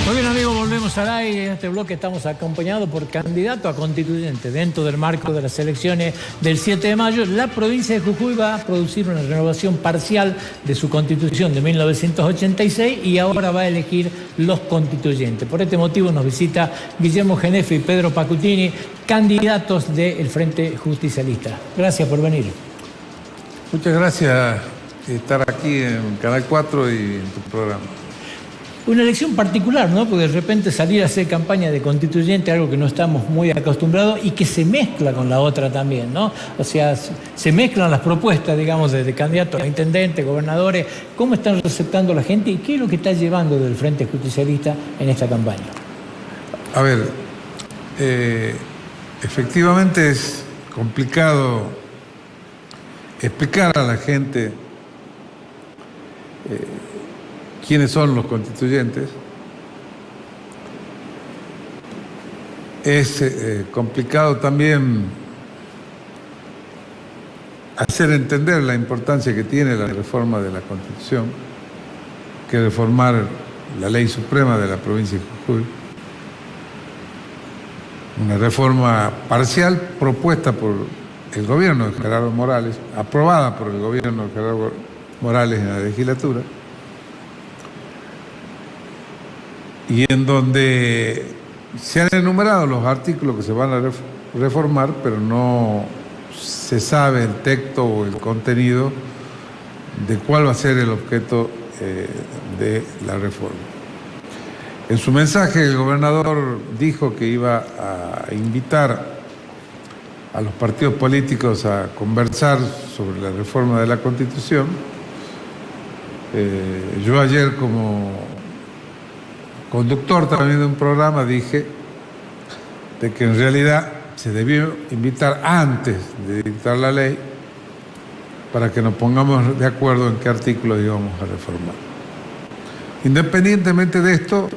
Muy bien, amigos, volvemos al aire. En este bloque estamos acompañados por candidato a constituyente dentro del marco de las elecciones del 7 de mayo. La provincia de Jujuy va a producir una renovación parcial de su constitución de 1986 y ahora va a elegir los constituyentes. Por este motivo nos visita Guillermo Genefe y Pedro Pacutini, candidatos del Frente Justicialista. Gracias por venir. Muchas gracias por estar aquí en Canal 4 y en tu programa. Una elección particular, ¿no? Porque de repente salir a hacer campaña de constituyente, algo que no estamos muy acostumbrados y que se mezcla con la otra también, ¿no? O sea, se mezclan las propuestas, digamos, de candidatos a intendentes, gobernadores. ¿Cómo están receptando la gente y qué es lo que está llevando del Frente Justicialista en esta campaña? A ver, efectivamente es complicado explicar a la gente quiénes son los constituyentes. Es complicado también hacer entender la importancia que tiene la reforma de la Constitución, que es reformar la ley suprema de la provincia de Jujuy. Una reforma parcial propuesta por el gobierno de Gerardo Morales, aprobada por el gobierno de Gerardo Morales en la legislatura, y en donde se han enumerado los artículos que se van a reformar, pero no se sabe el texto o el contenido de cuál va a ser el objeto de la reforma. En su mensaje, el gobernador dijo que iba a invitar a los partidos políticos a conversar sobre la reforma de la Constitución. Yo ayer, como conductor también de un programa, dije de que en realidad se debió invitar antes de dictar la ley para que nos pongamos de acuerdo en qué artículos íbamos a reformar. Independientemente de esto,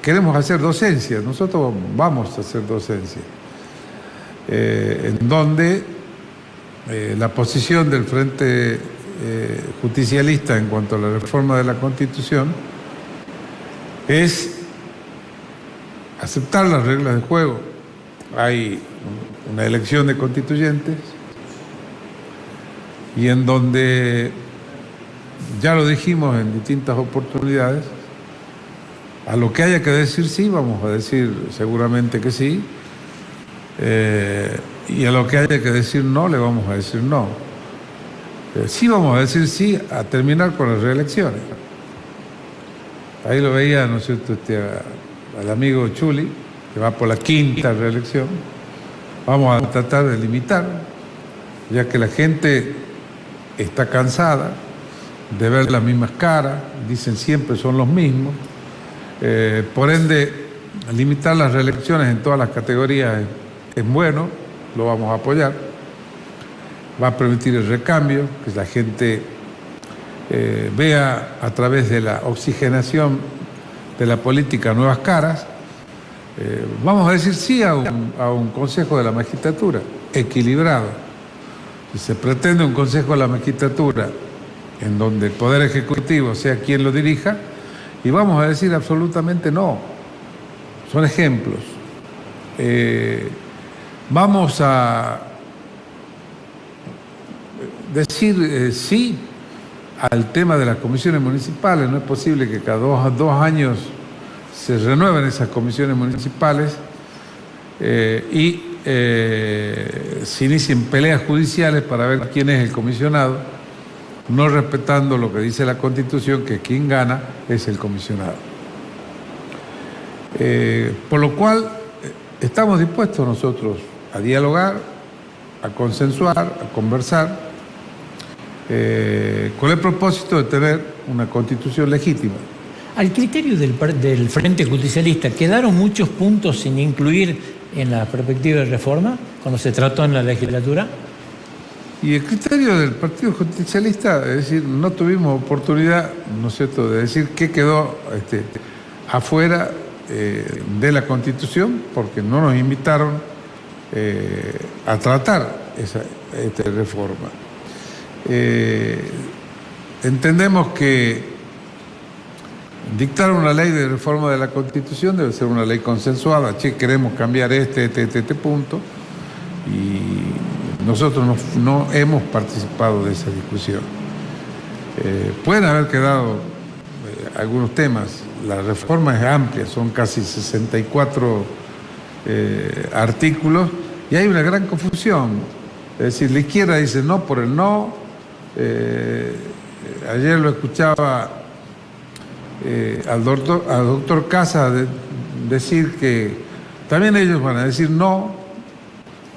queremos hacer docencia, nosotros vamos a hacer docencia, en donde la posición del Frente Justicialista en cuanto a la reforma de la Constitución es aceptar las reglas de juego. Hay una elección de constituyentes y en donde, ya lo dijimos en distintas oportunidades, a lo que haya que decir sí, vamos a decir seguramente que sí, y a lo que haya que decir no, le vamos a decir no. Sí vamos a decir sí a terminar con las reelecciones. Ahí lo veía, ¿no es cierto?, al amigo Chuli, que va por la quinta reelección. Vamos a tratar de limitar, ya que la gente está cansada de ver las mismas caras, dicen siempre son los mismos. Por ende, limitar las reelecciones en todas las categorías es bueno, lo vamos a apoyar. Va a permitir el recambio, que la gente vea a través de la oxigenación de la política nuevas caras. Vamos a decir sí a un Consejo de la Magistratura equilibrado. Si se pretende un Consejo de la Magistratura en donde el Poder Ejecutivo sea quien lo dirija, y vamos a decir absolutamente no. Son ejemplos. Vamos a decir sí al tema de las comisiones municipales. No es posible que cada dos años se renueven esas comisiones municipales y se inicien peleas judiciales para ver quién es el comisionado, no respetando lo que dice la Constitución, que quien gana es el comisionado. Por lo cual estamos dispuestos nosotros a dialogar, a consensuar, a conversar, con el propósito de tener una Constitución legítima. Al criterio del Frente Justicialista, ¿quedaron muchos puntos sin incluir en la perspectiva de reforma cuando se trató en la legislatura? Y el criterio del Partido Justicialista, es decir, no tuvimos oportunidad, ¿no es cierto?, de decir qué quedó afuera de la Constitución, porque no nos invitaron a tratar esta reforma. Entendemos que dictar una ley de reforma de la Constitución debe ser una ley consensuada. Che, queremos cambiar este punto, y nosotros no hemos participado de esa discusión. Pueden haber quedado algunos temas. La reforma es amplia, son casi 64 artículos, y hay una gran confusión. Es decir, la izquierda dice no por el no. Ayer lo escuchaba al doctor Casa decir que también ellos van a decir no,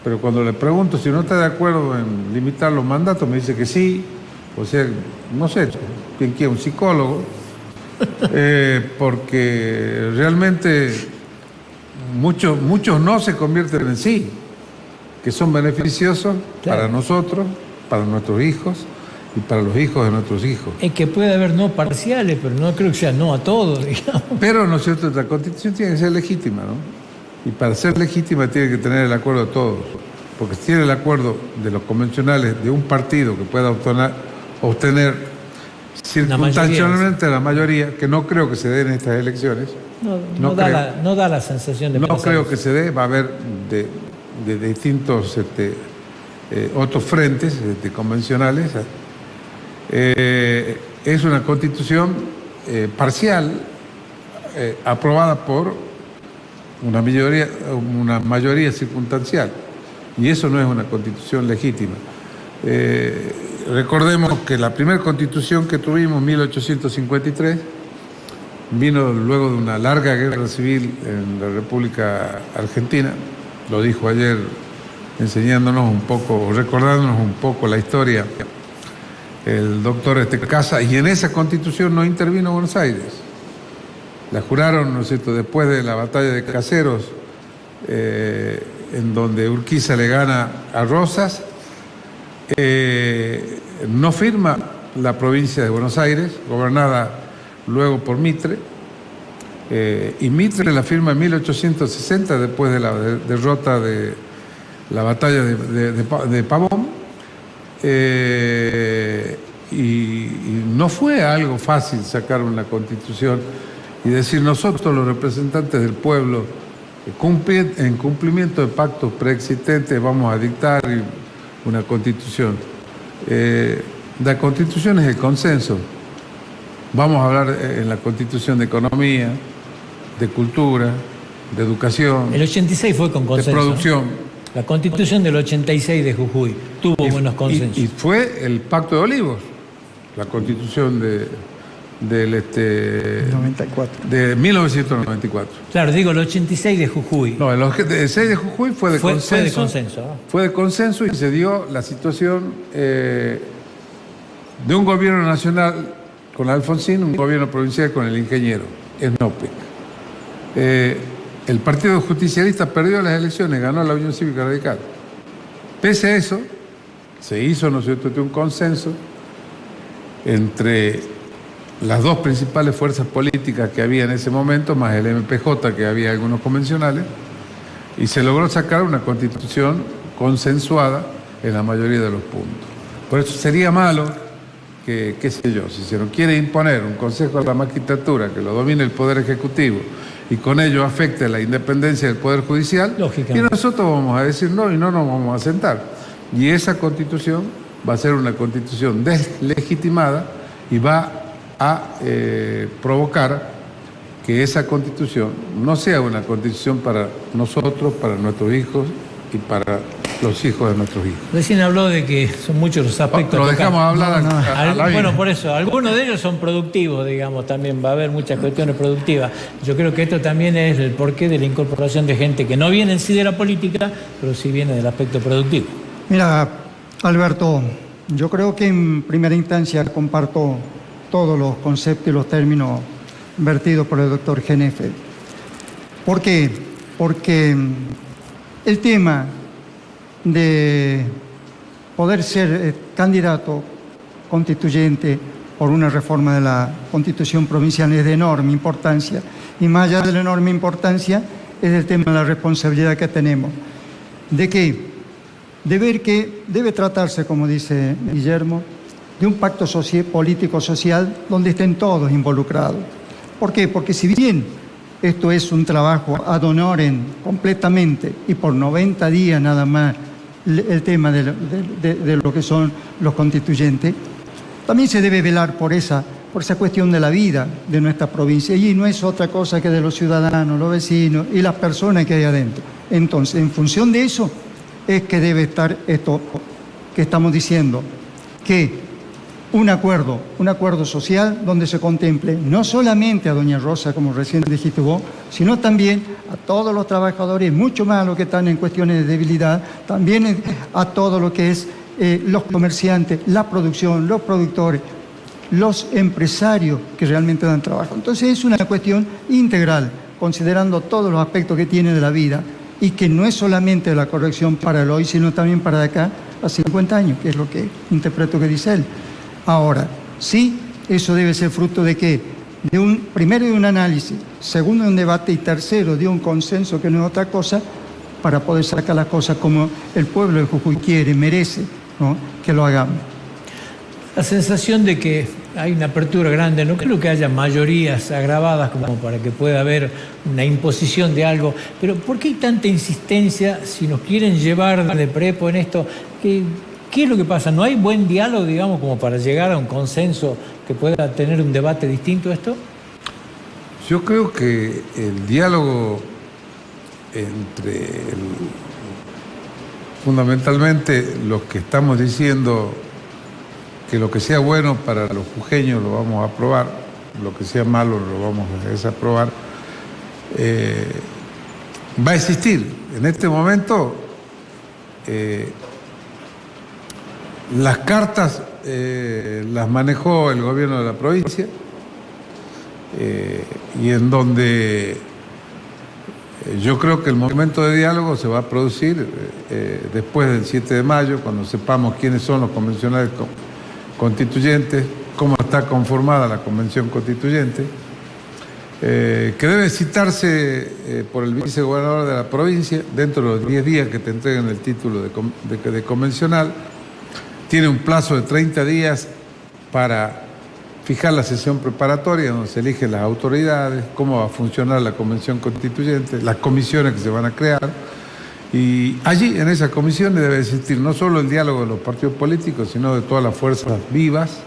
pero cuando le pregunto si no está de acuerdo en limitar los mandatos, me dice que sí. O sea, no sé, ¿quién quiere? Un psicólogo. Porque realmente muchos no se convierten en sí, que son beneficiosos, claro, para nosotros, para nuestros hijos y para los hijos de nuestros hijos. Es que puede haber no parciales, pero no creo que sea no a todos, digamos. Pero, ¿no es cierto?, la Constitución tiene que ser legítima, ¿no? Y para ser legítima tiene que tener el acuerdo de todos. Porque si tiene el acuerdo de los convencionales de un partido que pueda obtener circunstancialmente la mayoría, que no creo que se dé en estas elecciones. No da la sensación de no creo que se dé. Va a haber de distintos otros frentes convencionales. Es una constitución parcial, aprobada por una mayoría circunstancial, y eso no es una constitución legítima. Recordemos que la primera constitución que tuvimos, 1853, vino luego de una larga guerra civil en la República Argentina. Lo dijo ayer, enseñándonos un poco, recordándonos un poco la historia, el doctor Casa, y en esa constitución no intervino Buenos Aires. La juraron, ¿no es cierto?, después de la batalla de Caseros, en donde Urquiza le gana a Rosas. No firma la provincia de Buenos Aires, gobernada luego por Mitre, y Mitre la firma en 1860, después de la derrota de la batalla de Pavón, y no fue algo fácil sacar una constitución y decir nosotros, los representantes del pueblo, en cumplimiento de pactos preexistentes, vamos a dictar una constitución. La constitución es el consenso. Vamos a hablar en la constitución de economía, de cultura, de educación. El 86 fue con consenso, de producción. ¿no? La constitución del 86 de Jujuy tuvo buenos consensos. Y fue el Pacto de Olivos, la constitución de 1994. Claro, digo el 86 de Jujuy. No, el 6 de Jujuy fue de consenso. Fue de consenso, ¿no? Fue de consenso, y se dio la situación de un gobierno nacional con Alfonsín, un gobierno provincial con el ingeniero Snopic. El Partido Justicialista perdió las elecciones, ganó la Unión Cívica Radical. Pese a eso, se hizo, ¿no es cierto?, un consenso entre las dos principales fuerzas políticas que había en ese momento, más el MPJ, que había algunos convencionales, y se logró sacar una constitución consensuada en la mayoría de los puntos. Por eso sería malo que, qué sé yo, si se nos quiere imponer un consejo de la magistratura que lo domine el Poder Ejecutivo y con ello afecte la independencia del Poder Judicial, y nosotros vamos a decir no y no nos vamos a sentar. Y esa constitución va a ser una constitución deslegitimada y va a provocar que esa constitución no sea una constitución para nosotros, para nuestros hijos y para los hijos de nuestros hijos. Recién habló de que son muchos los aspectos. Lo dejamos hablar. Bueno, por eso, algunos de ellos son productivos, digamos, también va a haber muchas cuestiones productivas. Yo creo que esto también es el porqué de la incorporación de gente que no viene en sí de la política, pero sí viene del aspecto productivo. Mira, Alberto, yo creo que en primera instancia comparto todos los conceptos y los términos vertidos por el doctor Genefe. ¿Por qué? Porque el tema de poder ser candidato constituyente por una reforma de la Constitución provincial es de enorme importancia, y más allá de la enorme importancia es el tema de la responsabilidad que tenemos. ¿De qué? De ver que debe tratarse, como dice Guillermo, de un pacto político-social donde estén todos involucrados. ¿Por qué? Porque si bien esto es un trabajo ad honorem completamente y por 90 días nada más el tema de lo que son los constituyentes, también se debe velar por esa cuestión de la vida de nuestra provincia, y no es otra cosa que de los ciudadanos, los vecinos y las personas que hay adentro. Entonces, en función de eso es que debe estar esto que estamos diciendo, que un acuerdo social donde se contemple no solamente a doña Rosa, como recién dijiste vos, sino también a todos los trabajadores, mucho más a los que están en cuestiones de debilidad, también a todo lo que es los comerciantes, la producción, los productores, los empresarios que realmente dan trabajo. Entonces es una cuestión integral, considerando todos los aspectos que tiene de la vida, y que no es solamente la corrección para el hoy, sino también para de acá a 50 años, que es lo que interpreto que dice él. Ahora, sí, eso debe ser fruto de qué? Primero de un análisis, segundo de un debate y tercero de un consenso, que no es otra cosa, para poder sacar las cosas como el pueblo de Jujuy quiere, merece, ¿no?, que lo hagamos. La sensación de que hay una apertura grande, no creo que haya mayorías agravadas como para que pueda haber una imposición de algo, pero ¿por qué hay tanta insistencia si nos quieren llevar de prepo en esto? ¿Qué es lo que pasa? ¿No hay buen diálogo, digamos, como para llegar a un consenso que pueda tener un debate distinto a esto? Yo creo que el diálogo fundamentalmente los que estamos diciendo que lo que sea bueno para los jujeños lo vamos a aprobar, lo que sea malo lo vamos a desaprobar, va a existir. En este momento las cartas las manejó el gobierno de la provincia, y en donde yo creo que el momento de diálogo se va a producir después del 7 de mayo, cuando sepamos quiénes son los convencionales constituyentes, cómo está conformada la convención constituyente, que debe citarse por el vicegobernador de la provincia dentro de los 10 días que te entreguen el título de convencional. Tiene un plazo de 30 días para fijar la sesión preparatoria donde se eligen las autoridades, cómo va a funcionar la convención constituyente, las comisiones que se van a crear. Y allí, en esas comisiones, debe existir no solo el diálogo de los partidos políticos, sino de todas las fuerzas vivas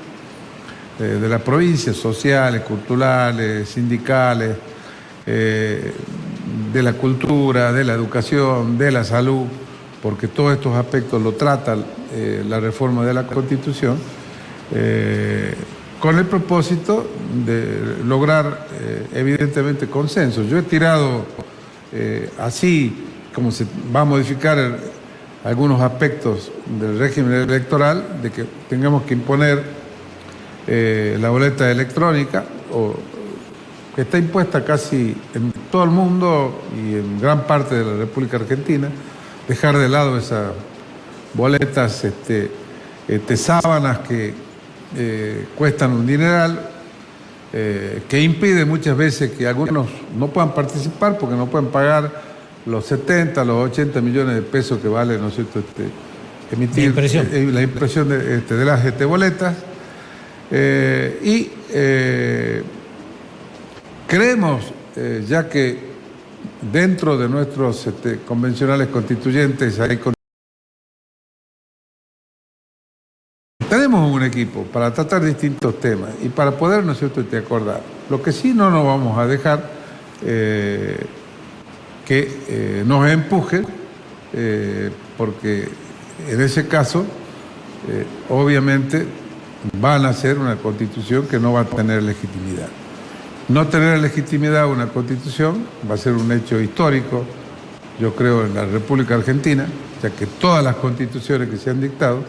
de la provincia, sociales, culturales, sindicales, de la cultura, de la educación, de la salud, porque todos estos aspectos lo trata la reforma de la Constitución, con el propósito de lograr evidentemente consenso. Yo he tirado así, como se va a modificar algunos aspectos del régimen electoral, de que tengamos que imponer la boleta electrónica, que está impuesta casi en todo el mundo y en gran parte de la República Argentina, dejar de lado esas boletas sábanas que cuestan un dineral, que impide muchas veces que algunos no puedan participar porque no pueden pagar los 70, los 80 millones de pesos que vale, ¿no es cierto?, emitir la impresión de las boletas. Creemos, ya que dentro de nuestros convencionales constituyentes tenemos un equipo para tratar distintos temas y para poder, ¿no es cierto?, acordar. Lo que sí no nos vamos a dejar que nos empujen, porque en ese caso, obviamente, van a ser una constitución que no va a tener legitimidad. No tener legitimidad una constitución va a ser un hecho histórico, yo creo, en la República Argentina, ya que todas las constituciones que se han dictado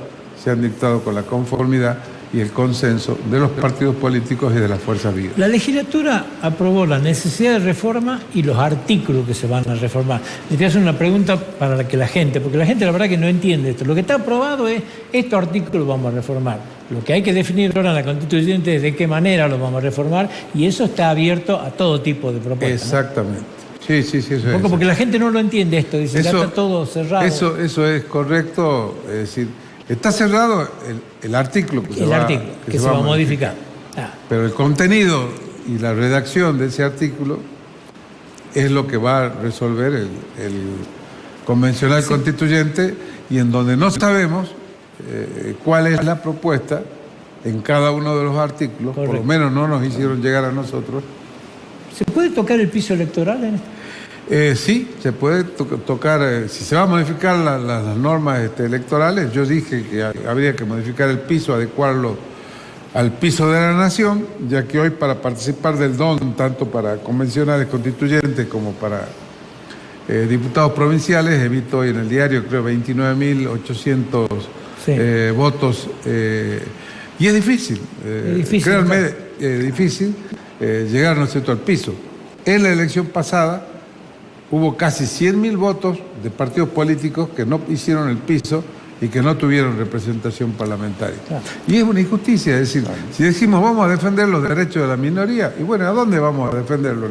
con la conformidad y el consenso de los partidos políticos y de las fuerzas vivas. La legislatura aprobó la necesidad de reforma y los artículos que se van a reformar. Le voy a hacer una pregunta para que la gente, porque la gente la verdad que no entiende esto. Lo que está aprobado es, estos artículos vamos a reformar. Lo que hay que definir ahora en la Constituyente es de qué manera los vamos a reformar, y eso está abierto a todo tipo de propuestas. Exactamente. ¿No? Sí, eso es. Porque la gente no lo entiende esto, dice, ya está todo cerrado. Eso es correcto, es decir, está cerrado el artículo que se va a modificar. Pero el contenido y la redacción de ese artículo es lo que va a resolver el convencional constituyente, y en donde no sabemos cuál es la propuesta en cada uno de los artículos. Correcto. Por lo menos no nos hicieron llegar a nosotros. ¿Se puede tocar el piso electoral en esto? Sí, se puede tocar, si se va a modificar las normas electorales. Yo dije que habría que modificar el piso, adecuarlo al piso de la nación, ya que hoy para participar del DON, tanto para convencionales constituyentes como para diputados provinciales, he visto hoy en el diario, creo, 29.800 sí. Votos, y es difícil, créanme, difícil llegar, ¿no es cierto?, al piso. En la elección pasada hubo casi 100.000 votos de partidos políticos que no hicieron el piso y que no tuvieron representación parlamentaria. Claro. Y es una injusticia, es decir, claro, si decimos vamos a defender los derechos de la minoría, y bueno, ¿a dónde vamos a defenderlo?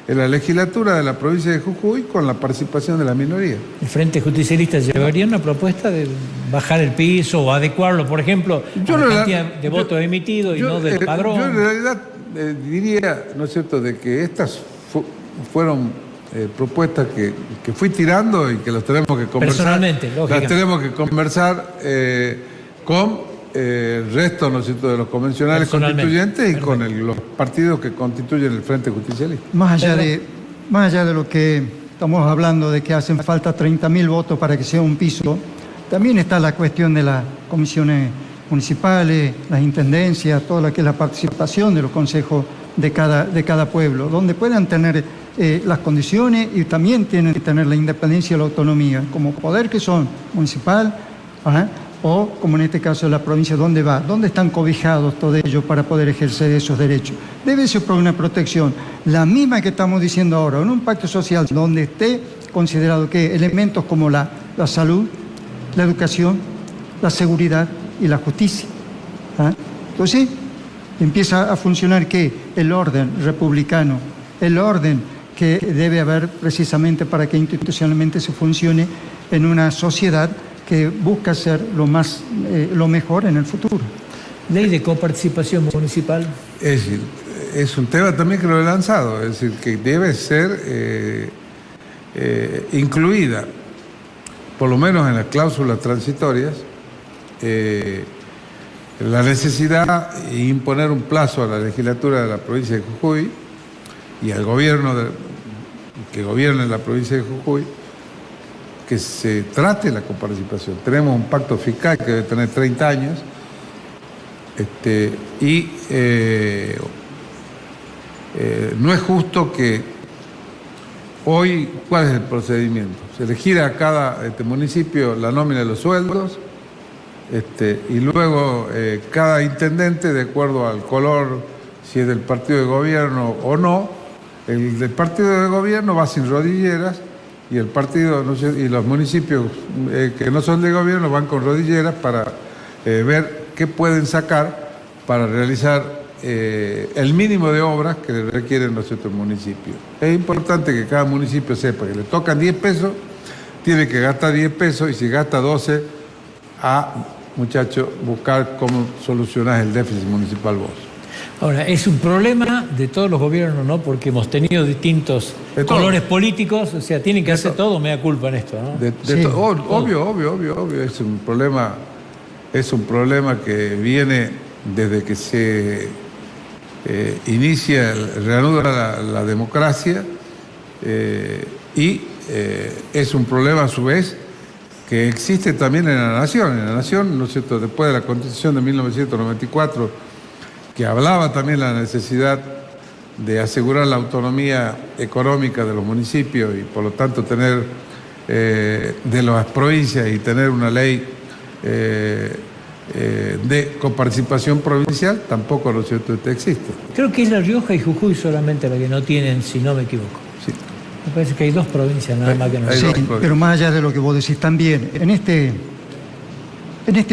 En la legislatura de la provincia de Jujuy, con la participación de la minoría. ¿El Frente Justicialista llevaría una propuesta de bajar el piso o adecuarlo, por ejemplo, a la cantidad de votos emitidos y no del padrón? Yo en realidad diría, ¿no es cierto?, de que estas fueron propuestas que fui tirando y que las tenemos que conversar. Personalmente, lógicamente. Las tenemos que conversar con el resto, ¿no es cierto?, de los convencionales constituyentes y con los partidos que constituyen el Frente Justicialista. Más allá de lo que estamos hablando de que hacen falta 30.000 votos para que sea un piso, también está la cuestión de las comisiones municipales, las intendencias, toda la que es la participación de los consejos de cada pueblo, donde puedan tener las condiciones y también tienen que tener la independencia y la autonomía, como poder que son municipal, o como en este caso la provincia, ¿dónde va? ¿Dónde están cobijados todos ellos para poder ejercer esos derechos? Debe ser por una protección, la misma que estamos diciendo ahora, en un pacto social donde esté considerado que elementos como la salud, la educación, la seguridad y la justicia. Entonces empieza a funcionar ¿qué? El orden republicano, el orden que debe haber precisamente para que institucionalmente se funcione en una sociedad que busca ser lo mejor en el futuro. Ley de coparticipación municipal. Es decir, es un tema también que lo he lanzado, es decir, que debe ser incluida, por lo menos en las cláusulas transitorias, la necesidad de imponer un plazo a la legislatura de la provincia de Jujuy y al gobierno que gobierna en la provincia de Jujuy, que se trate la coparticipación. Tenemos un pacto fiscal que debe tener 30 años, no es justo que hoy, ¿cuál es el procedimiento? Se le gira a cada municipio la nómina de los sueldos, y luego cada intendente, de acuerdo al color, si es del partido de gobierno o no, el del partido de gobierno va sin rodilleras y el partido, no sé, y los municipios que no son de gobierno van con rodilleras para ver qué pueden sacar para realizar el mínimo de obras que le requieren los otros municipios. Es importante que cada municipio sepa que le tocan 10 pesos, tiene que gastar 10 pesos, y si gasta 12, muchacho, buscar cómo solucionar el déficit municipal vos. Ahora, es un problema de todos los gobiernos, ¿no? Porque hemos tenido distintos colores políticos, o sea, tienen que hacer todo mea culpa en esto, ¿no? Obvio, es un problema que viene desde que se reanuda la democracia, y es un problema a su vez que existe también en la nación. En la nación, ¿no es cierto?, después de la Constitución de 1994, que hablaba también de la necesidad de asegurar la autonomía económica de los municipios y por lo tanto tener de las provincias y tener una ley de coparticipación provincial, tampoco, ¿no es cierto?, existe. Creo que es La Rioja y Jujuy solamente la que no tienen, si no me equivoco. Sí. Me parece que hay 2 provincias nada más que no. Sí, pero más allá de lo que vos decís también, en este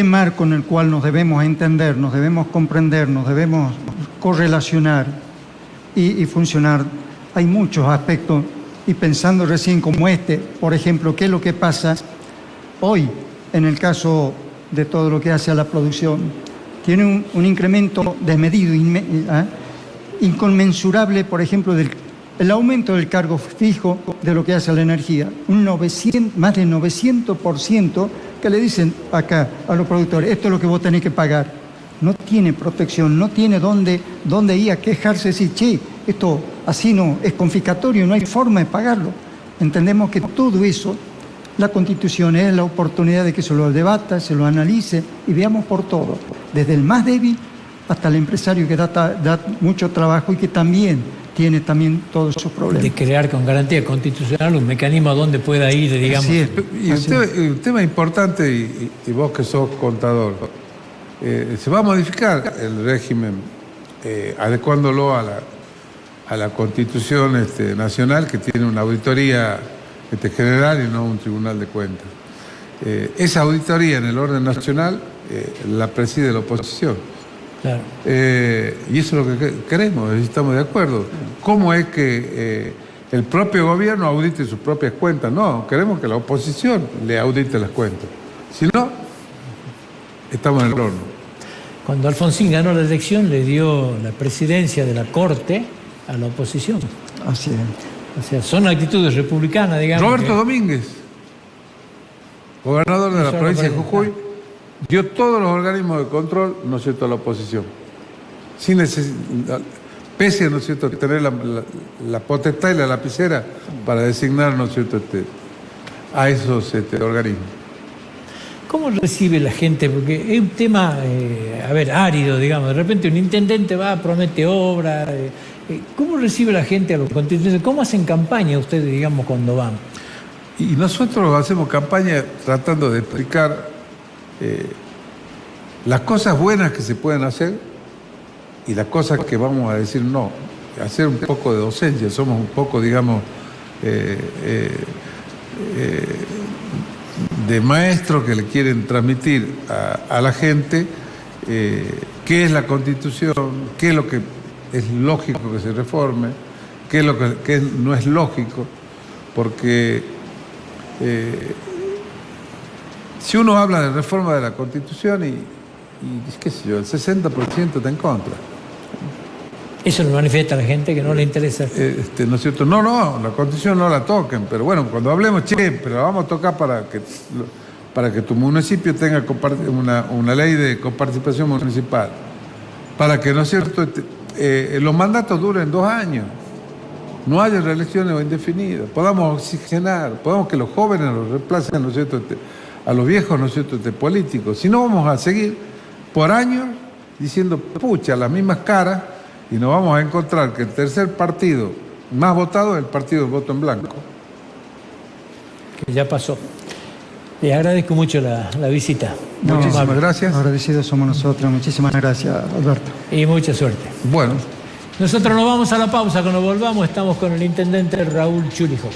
marco en el cual nos debemos entender, nos debemos comprender, nos debemos correlacionar y funcionar, hay muchos aspectos, y pensando recién como por ejemplo, ¿qué es lo que pasa hoy en el caso de todo lo que hace a la producción? Tiene un incremento desmedido inconmensurable, por ejemplo, el aumento del cargo fijo de lo que hace la energía. Más de 900% que le dicen acá a los productores, esto es lo que vos tenés que pagar. No tiene protección, no tiene dónde ir a quejarse y decir, che, esto así no, es confiscatorio, no hay forma de pagarlo. Entendemos que todo eso, la Constitución es la oportunidad de que se lo debata, se lo analice y veamos por todo, desde el más débil hasta el empresario que da mucho trabajo y que también tiene todos sus problemas. De crear con garantía constitucional un mecanismo donde pueda ir, digamos. Así es, Y un tema importante, y vos que sos contador, se va a modificar el régimen adecuándolo a la Constitución nacional, que tiene una auditoría general y no un tribunal de cuentas. Esa auditoría en el orden nacional la preside la oposición. Claro. Y eso es lo que queremos, estamos de acuerdo. ¿Cómo es que el propio gobierno audite sus propias cuentas? No, queremos que la oposición le audite las cuentas. Si no, estamos en el horno. Cuando Alfonsín ganó la elección, le dio la presidencia de la Corte a la oposición. Así es. O sea, son actitudes republicanas, digamos. Roberto Domínguez, gobernador de la provincia de Jujuy, dio todos los organismos de control, ¿no es cierto?, a la oposición. Sin pese, ¿no es cierto?, a tener la potestad y la lapicera para designar, ¿no es cierto?, a esos organismos. ¿Cómo recibe la gente? Porque es un tema, árido, digamos. De repente un intendente va, promete obra. ¿Cómo recibe la gente a los constituyentes? ¿Cómo hacen campaña ustedes, digamos, cuando van? Y nosotros hacemos campaña tratando de explicar las cosas buenas que se pueden hacer y las cosas que vamos a decir no. Hacer un poco de docencia. Somos un poco, digamos, de maestros que le quieren transmitir a la gente qué es la Constitución, qué es lo que es lógico que se reforme, qué es lo que no es lógico, porque si uno habla de reforma de la Constitución y qué sé yo, el 60% está en contra. Eso lo manifiesta la gente que no le interesa. ¿No es cierto? No, la Constitución no la toquen, pero bueno, cuando hablemos, pero la vamos a tocar para que tu municipio tenga una ley de coparticipación municipal, para que, ¿no es cierto?, los mandatos duren 2 años, no haya reelecciones indefinidas, podamos oxigenar, podamos que los jóvenes los reemplacen, ¿no es cierto?, a los viejos, ¿no es cierto?, políticos. Si no, vamos a seguir por años diciendo, pucha, las mismas caras, y nos vamos a encontrar que el tercer partido más votado es el partido del voto en blanco. Que ya pasó. Le agradezco mucho la visita. Muchísimas gracias. Agradecidos somos nosotros. Muchísimas gracias, Alberto. Y mucha suerte. Bueno. Nosotros nos vamos a la pausa. Cuando volvamos estamos con el intendente Raúl Chulijo.